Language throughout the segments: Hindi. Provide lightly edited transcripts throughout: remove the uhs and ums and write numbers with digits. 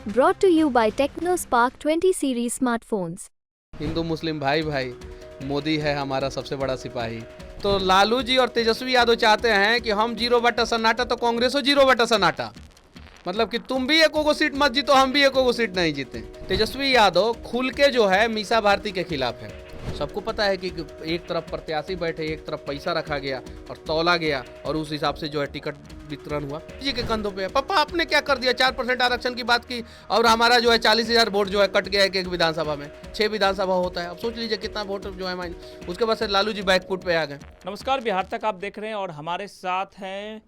Brought to you by TechnoSpark 20 series smartphones. Hindu मुस्लिम भाई भाई, मोदी है हमारा सबसे बड़ा सिपाही। तो लालू जी और तेजस्वी यादव चाहते हैं कि हम 0 सन्नाटा तो कांग्रेसो 0 सन्नाटा, मतलब कि तुम भी एको सीट मत जीतो, हम भी एको सीट नहीं जीते। तेजस्वी यादव खुल के जो है मीसा भारती के खिलाफ है। सबको पता है कि एक तरफ प्रत्याशी बैठे, एक तरफ पैसा रखा गया और तौला गया और उस हिसाब से जो है टिकट वितरण हुआ। जी के कंधों पे है। पापा आपने क्या कर दिया, 4% आरक्षण की बात की और हमारा जो है 40,000 वोट जो है कट गया एक विधानसभा में। 6 विधानसभा होता है, अब सोच लीजिए कितना वोट जो है माइन। उसके बाद से लालू जी बैकफुट पे आ गए। नमस्कार, बिहार तक आप देख रहे हैं और हमारे साथ हैं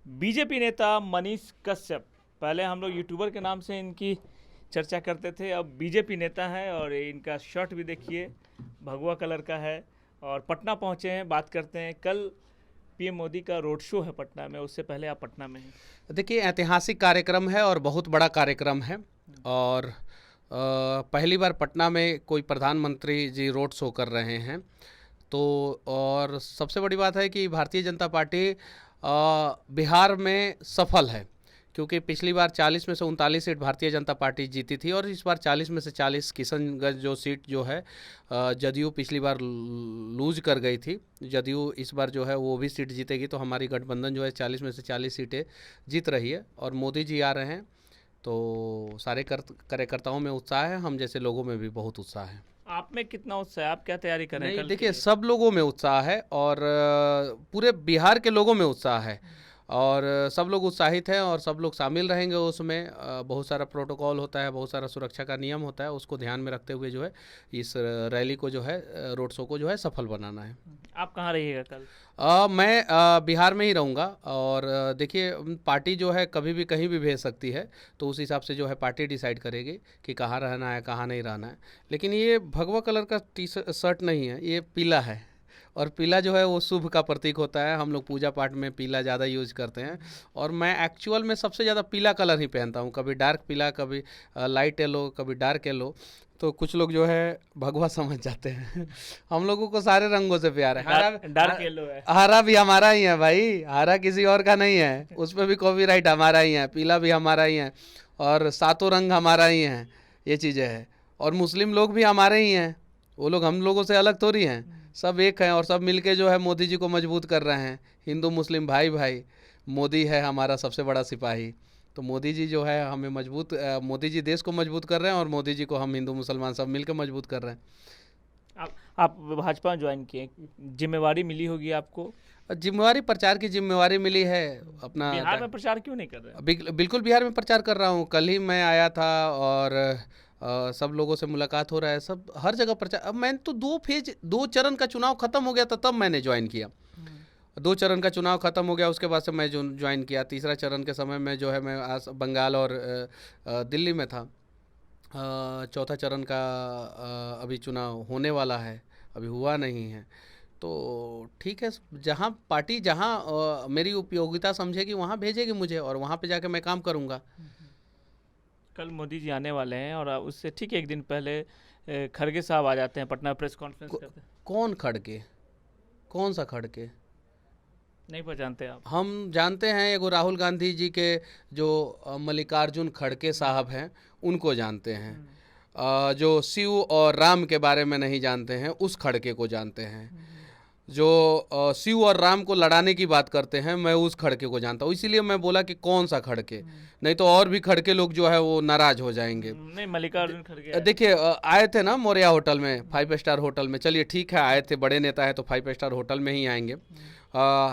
बीजेपी नेता मनीष कश्यप। पहले हम लोग यूट्यूबर के नाम से इनकी चर्चा करते थे, अब बीजेपी नेता हैं और इनका शर्ट भी देखिए भगवा कलर का है और पटना पहुंचे हैं। बात करते हैं, कल पीएम मोदी का रोड शो है पटना में, उससे पहले आप पटना में हैं। देखिए, ऐतिहासिक कार्यक्रम है और बहुत बड़ा कार्यक्रम है और पहली बार पटना में कोई प्रधानमंत्री जी रोड शो कर रहे हैं। तो और सबसे बड़ी बात है कि भारतीय जनता पार्टी बिहार में सफल है, क्योंकि पिछली बार 40 में से 39 सीट भारतीय जनता पार्टी जीती थी और इस बार 40 में से 40 किशनगंज जो सीट जो है जदयू पिछली बार लूज कर गई थी। जदयू इस बार जो है वो भी सीट जीतेगी, तो हमारी गठबंधन जो है 40 में से 40 सीटें जीत रही है और मोदी जी आ रहे हैं। तो सारे कार्यकर्ताओं में उत्साह है, हम जैसे लोगों में भी बहुत उत्साह है। आप में कितना उत्साह है, आप क्या तैयारी कर रहे हैं? देखिए, सब लोगों में उत्साह है और पूरे बिहार के लोगों में उत्साह है और सब लोग उत्साहित हैं और सब लोग शामिल रहेंगे उसमें। बहुत सारा प्रोटोकॉल होता है, बहुत सारा सुरक्षा का नियम होता है, उसको ध्यान में रखते हुए जो है इस रैली को जो है रोड शो को जो है सफल बनाना है। आप कहाँ रहिएगा कल? मैं बिहार में ही रहूँगा और देखिए, पार्टी जो है कभी भी कहीं भी भेज सकती है, तो उस हिसाब से जो है पार्टी डिसाइड करेगी कि कहाँ रहना है कहाँ नहीं रहना है। लेकिन ये भगवा कलर का टी शर्ट नहीं है, ये पीला है और पीला जो है वो शुभ का प्रतीक होता है। हम लोग पूजा पाठ में पीला ज़्यादा यूज़ करते हैं और मैं एक्चुअल में सबसे ज़्यादा पीला कलर ही पहनता हूँ, कभी डार्क पीला, कभी लाइट येलो, कभी डार्क येलो। तो कुछ लोग जो है भगवा समझ जाते हैं। हम लोगों को सारे रंगों से प्यार है। डार्क येलो है। हरा भी हमारा ही है भाई, हरा किसी और का नहीं है, उस पर भी कॉपीराइट हमारा ही है। पीला भी हमारा ही है और सातों रंग हमारा ही है, ये चीज़ें हैं। और मुस्लिम लोग भी हमारे ही हैं, वो लोग हम लोगों से अलग थोड़ी हैं, सब एक हैं और सब मिलके जो है मोदी जी को मजबूत कर रहे हैं। हिंदू मुस्लिम भाई भाई, मोदी है हमारा सबसे बड़ा सिपाही। तो मोदी जी जो है हमें मजबूत, मोदी जी देश को मजबूत कर रहे हैं और मोदी जी को हम हिंदू मुसलमान सब मिलकर मजबूत कर रहे हैं। आप भाजपा ज्वाइन किए, जिम्मेवारी मिली होगी आपको? जिम्मेवारी, प्रचार की जिम्मेवारी मिली है अपना। बिहार में प्रचार क्यों नहीं कर रहे? बिल्कुल बिहार में प्रचार कर रहा हूँ। कल ही मैं आया था और सब लोगों से मुलाकात हो रहा है, सब हर जगह प्रचार। अब मैंने तो 2 चरण का चुनाव खत्म हो गया था तब मैंने ज्वाइन किया। 2 चरण का चुनाव खत्म हो गया, उसके बाद से मैं जो ज्वाइन किया। तीसरा चरण के समय में जो है मैं बंगाल और दिल्ली में था। चौथा चरण का अभी चुनाव होने वाला है, अभी हुआ नहीं है। तो ठीक है, जहाँ पार्टी जहाँ मेरी उपयोगिता समझेगी वहाँ भेजेगी मुझे और वहाँ पे जाके मैं काम करूँगा। कल मोदी जी आने वाले हैं और उससे ठीक एक दिन पहले खड़गे साहब आ जाते हैं पटना, प्रेस कॉन्फ्रेंस करते हैं। कौन खड़गे? कौन सा खड़गे? नहीं पहचानते आप? हम जानते हैं एगो राहुल गांधी जी के जो मल्लिकार्जुन खड़गे साहब हैं उनको जानते हैं। जो शिव और राम के बारे में नहीं जानते हैं, उस खड़गे को जानते हैं। जो शिव और राम को लड़ाने की बात करते हैं, मैं उस खड़के को जानता हूँ। इसीलिए मैं बोला कि कौन सा खड़के, नहीं तो और भी खड़के लोग जो है वो नाराज हो जाएंगे। नहीं, मल्लिकार्जुन खड़गे देखिए, आए थे ना मौर्या होटल में, 5 स्टार होटल में। चलिए ठीक है, आए थे, बड़े नेता है तो 5 स्टार होटल में ही आएंगे।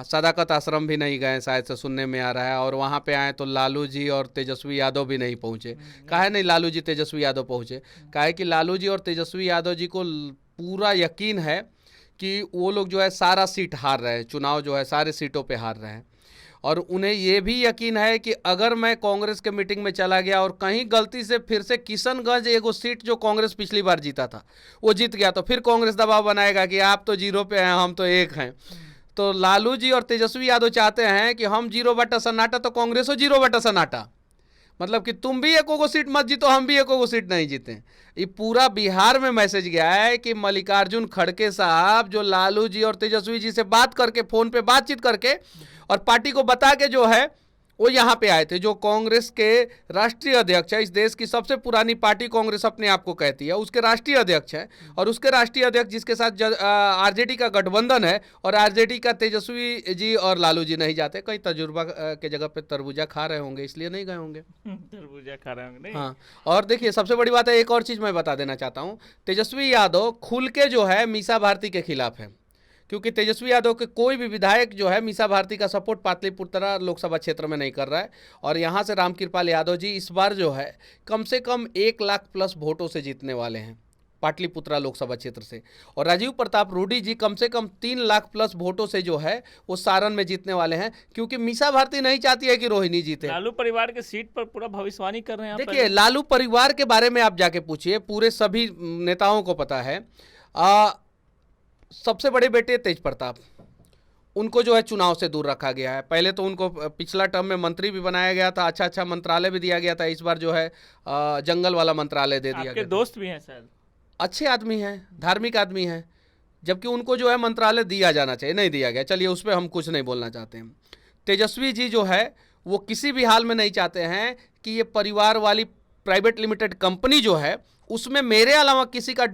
सदाकत आश्रम भी नहीं गए शायद से, सुनने में आ रहा है। और वहाँ पे आए तो लालू जी और तेजस्वी यादव भी नहीं पहुँचे। काहे नहीं लालू जी तेजस्वी यादव पहुँचे? काहे कि लालू जी और तेजस्वी यादव जी को पूरा यकीन है कि वो लोग जो है सारा सीट हार रहे हैं, चुनाव जो है सारे सीटों पे हार रहे हैं। और उन्हें ये भी यकीन है कि अगर मैं कांग्रेस के मीटिंग में चला गया और कहीं गलती से फिर से किशनगंज एगो सीट जो कांग्रेस पिछली बार जीता था वो जीत गया, तो फिर कांग्रेस दबाव बनाएगा कि आप तो 0 पे हैं, हम तो 1 हैं। तो लालू जी और तेजस्वी यादव चाहते हैं कि हम 0 सन्नाटा तो कांग्रेसो 0 सन्नाटा, मतलब कि तुम भी एको सीट मत जीतो, हम भी एको सीट नहीं जीते। ये पूरा बिहार में मैसेज गया है कि मल्लिकार्जुन खड़गे साहब जो लालू जी और तेजस्वी जी से बात करके, फोन पे बातचीत करके और पार्टी को बता के जो है वो यहाँ पे आए थे। जो कांग्रेस के राष्ट्रीय अध्यक्ष है, इस देश की सबसे पुरानी पार्टी कांग्रेस अपने आप को कहती है, उसके राष्ट्रीय अध्यक्ष हैं, और उसके राष्ट्रीय अध्यक्ष जिसके साथ आरजेडी का गठबंधन है, और आरजेडी का तेजस्वी जी और लालू जी नहीं जाते, कहीं तजुर्बा के जगह पे तरबूजा खा रहे होंगे, इसलिए नहीं गए होंगे। तरबूजा खा रहे होंगे नहीं। हाँ, और देखिए सबसे बड़ी बात है, एक और चीज़ मैं बता देना चाहता हूँ, तेजस्वी यादव खुल के जो है मीसा भारती के खिलाफ है, क्योंकि तेजस्वी यादव के कोई भी विधायक जो है मीसा भारती का सपोर्ट पाटलिपुत्र लोकसभा क्षेत्र में नहीं कर रहा है। और यहाँ से रामकृपाल यादव जी इस बार जो है कम से कम 1 लाख प्लस वोटों से जीतने वाले हैं पाटलिपुत्रा लोकसभा क्षेत्र से, और राजीव प्रताप रूडी जी कम से कम 3 लाख प्लस वोटों से जो है वो सारण में जीतने वाले हैं, क्योंकि मीसा भारती नहीं चाहती है कि रोहिणी जीते। लालू परिवार के सीट पर पूरा भविष्यवाणी कर रहे हैं। देखिए लालू परिवार के बारे में आप जाके पूछिए, पूरे सभी नेताओं को पता है। सबसे बड़े बेटे तेज प्रताप, उनको जो है चुनाव से दूर रखा गया है। पहले तो उनको पिछला टर्म में मंत्री भी बनाया गया था, अच्छा अच्छा मंत्रालय भी दिया गया था, इस बार जो है जंगल वाला मंत्रालय दे दिया गया। दोस्त भी हैं शायद, अच्छे आदमी हैं, धार्मिक आदमी हैं, जबकि उनको जो है मंत्रालय दिया जाना चाहिए, नहीं दिया गया। चलिए उस पर हम कुछ नहीं बोलना चाहते हैं। तेजस्वी जी जो है वो किसी भी हाल में नहीं चाहते हैं कि ये परिवार वाली प्राइवेट लिमिटेड कंपनी जो है उसमें मेरे अलावा किसी का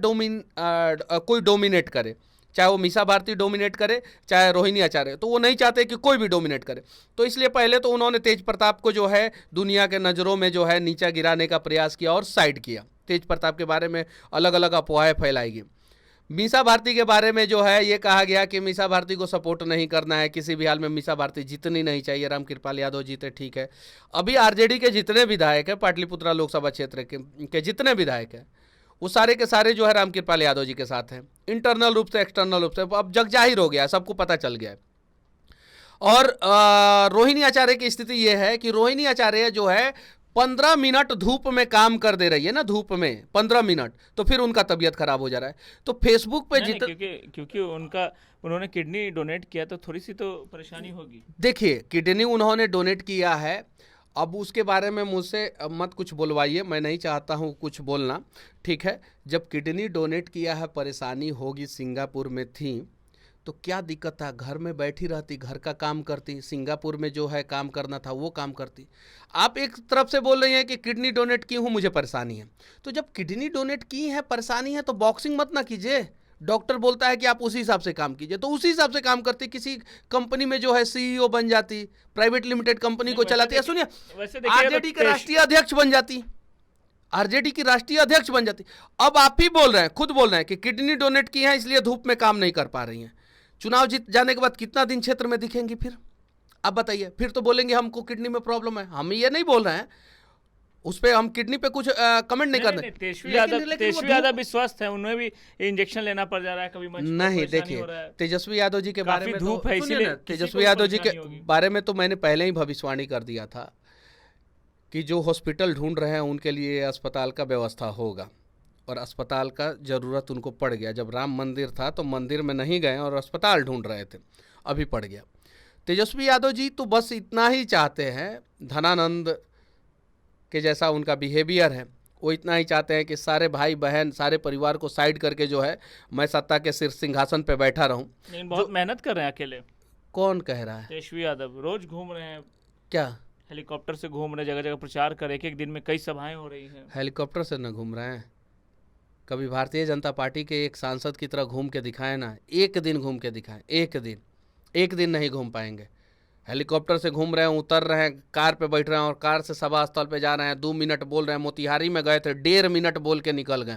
कोई डोमिनेट करे, चाहे वो मीसा भारती डोमिनेट करे चाहे रोहिणी आचार्य, तो वो नहीं चाहते कि कोई भी डोमिनेट करे। तो इसलिए पहले तो उन्होंने तेज प्रताप को जो है दुनिया के नज़रों में जो है नीचा गिराने का प्रयास किया और साइड किया। तेज प्रताप के बारे में अलग अलग अफवाहें फैलाएगी। मीसा भारती के बारे में जो है ये कहा गया कि मीसा भारती को सपोर्ट नहीं करना है किसी भी हाल में, मीसा भारती जीतनी नहीं चाहिए, रामकृपाल यादव जीते ठीक है। अभी आरजेडी के जितने विधायक हैं पाटलिपुत्रा लोकसभा क्षेत्र के जितने विधायक हैं वो सारे के सारे जो है रामकृपाल यादव जी के साथ हैं, इंटरनल रूप से एक्सटर्नल रूप से। अब जग जाहिर हो गया है, सबको पता चल गया है। और रोहिणी आचार्य की स्थिति ये है कि रोहिणी आचार्य जो है 15 मिनट धूप में काम कर दे रही है ना, धूप में 15 मिनट, तो फिर उनका तबीयत खराब हो जा रहा है। तो फेसबुक पे क्योंकि उन्होंने किडनी डोनेट किया तो थोड़ी सी तो परेशानी होगी। देखिए किडनी उन्होंने डोनेट किया है, अब उसके बारे में मुझसे मत कुछ बुलवाइए, मैं नहीं चाहता हूँ कुछ बोलना, ठीक है। जब किडनी डोनेट किया है परेशानी होगी, सिंगापुर में थी तो क्या दिक्कत था, घर में बैठी रहती, घर का काम करती, सिंगापुर में जो है काम करना था वो काम करती। आप एक तरफ से बोल रही हैं कि किडनी डोनेट की हूँ मुझे परेशानी है, तो जब किडनी डोनेट की है परेशानी है तो बॉक्सिंग मत ना कीजिए। डॉक्टर बोलता है कि आप उसी हिसाब से काम कीजिए, तो उसी हिसाब से काम करती, किसी कंपनी में जो है सीईओ बन जाती, प्राइवेट लिमिटेड कंपनी को चलाती है। सुनिए, आरजेडी के राष्ट्रीय अध्यक्ष बन जाती, आरजेडी की राष्ट्रीय अध्यक्ष बन जाती। अब आप ही बोल रहे हैं, खुद बोल रहे हैं कि किडनी डोनेट की है इसलिए धूप में काम नहीं कर पा रही हैं। चुनाव जीत जाने के बाद कितना दिन क्षेत्र में दिखेंगी फिर आप बताइए? फिर तो बोलेंगे हमको किडनी में प्रॉब्लम है। हम ये नहीं बोल रहे हैं, उस पर हम किडनी पे कुछ कमेंट नहीं कर रहे। तेजस्वी यादव भी स्वस्थ है, उन्हें भी इंजेक्शन लेना पड़ जा रहा है कभी नहीं। देखिए तेजस्वी यादव जी के बारे में धूप है, इसीलिए तेजस्वी यादव जी के बारे में तो मैंने पहले ही भविष्यवाणी कर दिया था कि जो हॉस्पिटल ढूंढ रहे हैं उनके लिए अस्पताल का व्यवस्था होगा, और अस्पताल का ज़रूरत उनको पड़ गया। जब राम मंदिर था तो मंदिर में नहीं गए और अस्पताल ढूंढ रहे थे, अभी पड़ गया। तेजस्वी यादव जी तो बस इतना ही चाहते हैं, धनानंद के जैसा उनका बिहेवियर है, वो इतना ही चाहते हैं कि सारे भाई बहन सारे परिवार को साइड करके जो है मैं सत्ता के सिंहासन पे बैठा रहूं। बहुत मेहनत कर रहे हैं अकेले। कौन कह रहा है? तेजस्वी यादव रोज घूम रहे हैं, क्या हेलीकॉप्टर से घूम रहे, जगह जगह प्रचार कर, एक दिन में कई सभाएं हो रही हैं। हेलीकॉप्टर से न घूम रहे हैं, कभी भारतीय जनता पार्टी के एक सांसद की तरह घूम के दिखाएं ना, एक दिन घूम के दिखाएं, एक दिन नहीं घूम पाएंगे। हेलीकॉप्टर से घूम रहे हैं, उतर रहे हैं, कार पे बैठ रहे हैं और कार से सभा स्थल पे जा रहे हैं, 2 मिनट बोल रहे हैं। मोतिहारी में गए थे, 1.5 मिनट बोल के निकल गए,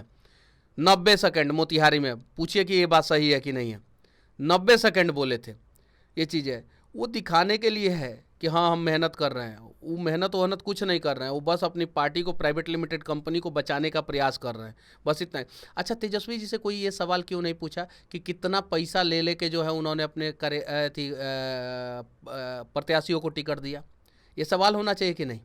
90 सेकंड मोतिहारी में। पूछिए कि ये बात सही है कि नहीं है, 90 सेकंड बोले थे। ये चीज़ है, वो दिखाने के लिए है कि हाँ हम मेहनत कर रहे हैं। वो मेहनत कुछ नहीं कर रहे हैं, वो बस अपनी पार्टी को, प्राइवेट लिमिटेड कंपनी को बचाने का प्रयास कर रहे हैं, बस इतना ही। अच्छा, तेजस्वी जी से कोई ये सवाल क्यों नहीं पूछा कि कितना पैसा ले लेके जो है उन्होंने अपने प्रत्याशियों को टिकट दिया? ये सवाल होना चाहिए कि नहीं?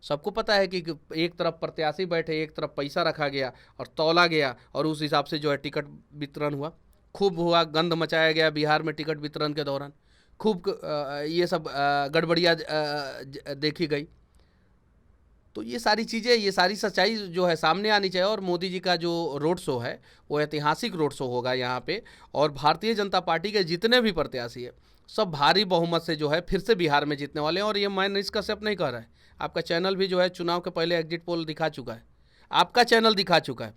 सबको पता है कि एक तरफ प्रत्याशी बैठे, एक तरफ पैसा रखा गया और तौला गया, और उस हिसाब से जो है टिकट वितरण हुआ, खूब हुआ, गंद मचाया गया बिहार में टिकट वितरण के दौरान, खूब ये सब गड़बड़ियाँ देखी गई। तो ये सारी चीज़ें, ये सारी सच्चाई जो है सामने आनी चाहिए। और मोदी जी का जो रोड शो है वो ऐतिहासिक रोड शो होगा यहाँ पे, और भारतीय जनता पार्टी के जितने भी प्रत्याशी है सब भारी बहुमत से जो है फिर से बिहार में जीतने वाले हैं। और ये मैं मनीष कश्यप नहीं कह रहा है, आपका चैनल भी जो है चुनाव के पहले एग्जिट पोल दिखा चुका है, आपका चैनल दिखा चुका है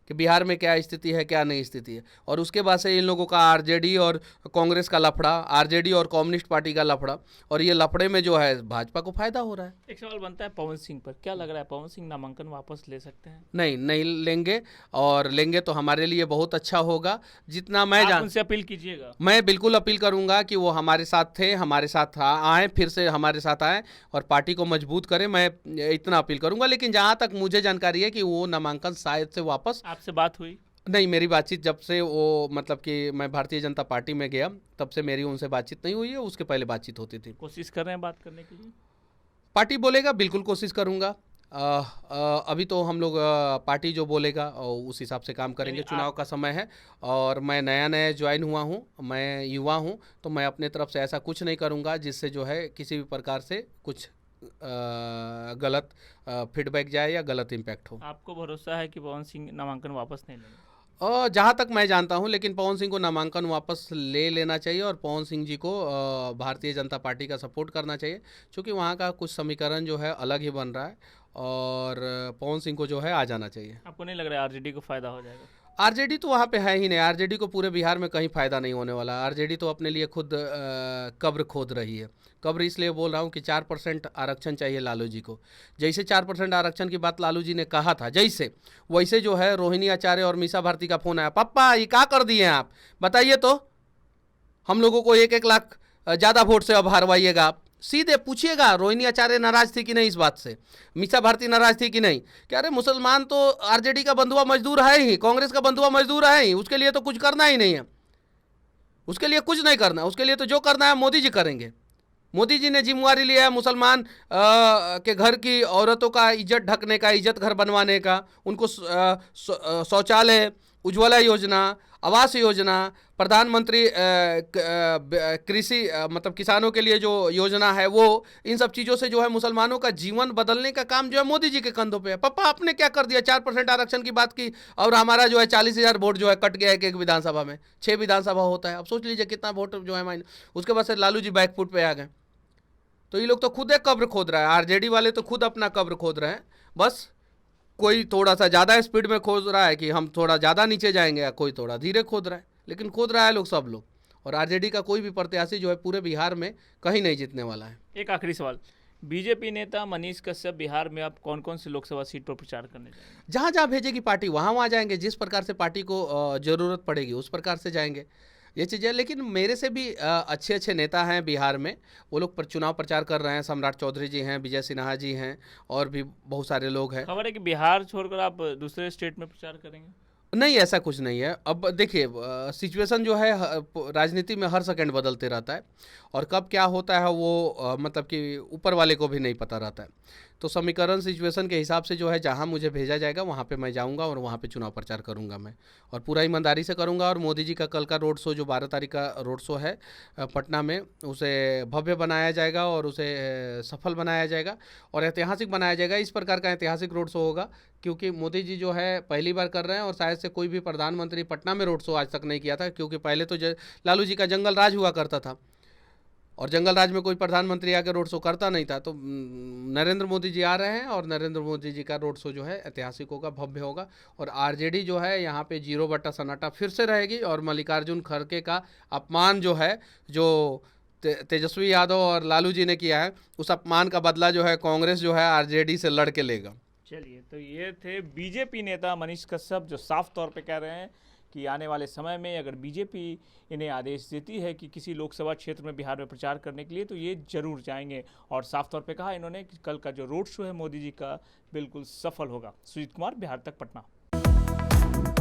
कि बिहार में क्या स्थिति है क्या नहीं स्थिति है। और उसके बाद से इन लोगों का आरजेडी और कांग्रेस का लफड़ा, आरजेडी और कम्युनिस्ट पार्टी का लफड़ा, और ये लफड़े में जो है भाजपा को फायदा हो रहा है। एक सवाल बनता है पवन सिंह पर, क्या लग रहा है पवन सिंह नामांकन वापस ले सकते हैं? नहीं लेंगे, और लेंगे तो हमारे लिए बहुत अच्छा होगा। जितना मैं आप उनसे अपील कीजिएगा। मैं बिल्कुल अपील करूंगा कि वो हमारे साथ थे, हमारे साथ आए, फिर से हमारे साथ आए और पार्टी को मजबूत करें, मैं इतना अपील करूंगा। लेकिन जहां तक मुझे जानकारी है कि वो नामांकन शायद से वापस। आपसे बात हुई? नहीं, मेरी बातचीत जब से वो मतलब कि मैं भारतीय जनता पार्टी में गया तब से मेरी उनसे बातचीत नहीं हुई है, उसके पहले बातचीत होती थी। कोशिश कर रहे हैं बात करने के लिए? पार्टी बोलेगा बिल्कुल कोशिश करूंगा। अभी तो हम लोग पार्टी जो बोलेगा उस हिसाब से काम करेंगे। चुनाव का समय है और मैं नया ज्वाइन हुआ हूं, मैं युवा हूं, तो मैं अपने तरफ से ऐसा कुछ नहीं करूंगा जिससे जो है किसी भी प्रकार से कुछ गलत फीडबैक जाए या गलत इम्पैक्ट हो। आपको भरोसा है कि पवन सिंह नामांकन वापस नहीं लेंगे? जहाँ तक मैं जानता हूँ, लेकिन पवन सिंह को नामांकन वापस ले लेना चाहिए और पवन सिंह जी को भारतीय जनता पार्टी का सपोर्ट करना चाहिए, क्योंकि वहाँ का कुछ समीकरण जो है अलग ही बन रहा है और पवन सिंह को जो है आ जाना चाहिए। आपको नहीं लग रहा है आरजेडी को फायदा हो जाएगा? आरजेडी तो वहाँ पे है ही नहीं, आरजेडी को पूरे बिहार में कहीं फ़ायदा नहीं होने वाला। आरजेडी तो अपने लिए खुद कब्र खोद रही है। कब्र इसलिए बोल रहा हूँ कि 4% आरक्षण चाहिए लालू जी को। जैसे 4% आरक्षण की बात लालू जी ने कहा था, जैसे वैसे जो है रोहिणी आचार्य और मीसा भारती का फ़ोन आया, पापा ये क्या कर दिए आप, बताइए तो, हम लोगों को 1-1 लाख ज़्यादा वोट से अब हरवाइएगा आप। सीधे पूछिएगा रोहिणी आचार्य नाराज थी कि नहीं इस बात से, मीसा भारती नाराज थी कि नहीं। क्या अरे मुसलमान तो आरजेडी का बंधुआ मजदूर है ही, कांग्रेस का बंधुआ मजदूर है ही, उसके लिए तो कुछ करना ही नहीं है, उसके लिए कुछ नहीं करना, उसके लिए तो जो करना है मोदी जी करेंगे। मोदी जी ने जिम्मेवारी लिया है मुसलमान के घर की औरतों का इज्जत ढकने का, इज्जत घर बनवाने का, उनको शौचालय, उज्ज्वला योजना, आवास योजना, प्रधानमंत्री कृषि मतलब किसानों के लिए जो योजना है वो, इन सब चीज़ों से जो है मुसलमानों का जीवन बदलने का काम जो है मोदी जी के कंधों पे है। पापा आपने क्या कर दिया, 4% आरक्षण की बात की और हमारा जो है 40,000 वोट जो है कट गया एक विधानसभा में, 6 विधानसभा होता है। अब सोच लीजिए कितना वोट जो है माइन। उसके बाद से लालू जी बैकफुट पे आ गए। तो ये लोग तो खुद एक कब्र खोद रहा है, आरजेडी वाले तो खुद अपना कब्र खोद रहे हैं। बस कोई थोड़ा सा ज़्यादा स्पीड में खोद रहा है कि हम थोड़ा ज़्यादा नीचे जाएंगे, या कोई थोड़ा धीरे खोद रहा है, लेकिन खोद रहा है लोग, सब लोग। और आरजेडी का कोई भी प्रत्याशी जो है पूरे बिहार में कहीं नहीं जीतने वाला है। एक आखिरी सवाल, बीजेपी नेता मनीष कश्यप बिहार में अब कौन कौन सी लोकसभा सीट पर प्रचार करने जाएंगे? जहाँ जहाँ भेजेगी पार्टी वहाँ जाएंगे, जिस प्रकार से पार्टी को ज़रूरत पड़ेगी उस प्रकार से जाएंगे, ये चीज़ें। लेकिन मेरे से भी अच्छे नेता हैं बिहार में, वो लोग चुनाव प्रचार कर रहे हैं। सम्राट चौधरी जी हैं, विजय सिन्हा जी हैं, और भी बहुत सारे लोग हैं। खबर है कि बिहार छोड़कर आप दूसरे स्टेट में प्रचार करेंगे? नहीं, ऐसा कुछ नहीं है। अब देखिए सिचुएशन जो है राजनीति में हर सेकंड बदलते रहता है, और कब क्या होता है वो मतलब कि ऊपर वाले को भी नहीं पता रहता है। तो समीकरण सिचुएशन के हिसाब से जो है जहां मुझे भेजा जाएगा वहां पे मैं जाऊंगा और वहां पे चुनाव प्रचार करूंगा मैं, और पूरा ईमानदारी से करूंगा। और मोदी जी का कल का रोड शो जो 12 तारीख का रोड शो है पटना में, उसे भव्य बनाया जाएगा और उसे सफल बनाया जाएगा और ऐतिहासिक बनाया जाएगा। इस प्रकार का ऐतिहासिक रोड शो होगा क्योंकि मोदी जी जो है पहली बार कर रहे हैं, और शायद से कोई भी प्रधानमंत्री पटना में रोड शो आज तक नहीं किया था, क्योंकि पहले तो लालू जी का जंगल राज हुआ करता था और जंगल राज में कोई प्रधानमंत्री आके रोड शो करता नहीं था। तो नरेंद्र मोदी जी आ रहे हैं और नरेंद्र मोदी जी का रोड शो जो है ऐतिहासिक होगा, भव्य होगा। और आरजेडी जो है यहाँ पे 0 सन्नाटा फिर से रहेगी, और मल्लिकार्जुन खड़गे का अपमान जो है, जो तेजस्वी यादव और लालू जी ने किया है, उस अपमान का बदला जो है कांग्रेस जो है आरजेडी से लड़ के लेगा। चलिए, तो ये थे बीजेपी नेता मनीष कश्यप, जो साफ तौर पे कह रहे हैं कि आने वाले समय में अगर बीजेपी इन्हें आदेश देती है कि किसी लोकसभा क्षेत्र में बिहार में प्रचार करने के लिए, तो ये जरूर जाएंगे। और साफ तौर पे कहा इन्होंने कि कल का जो रोड शो है मोदी जी का बिल्कुल सफल होगा। सुजीत कुमार, बिहार तक, पटना।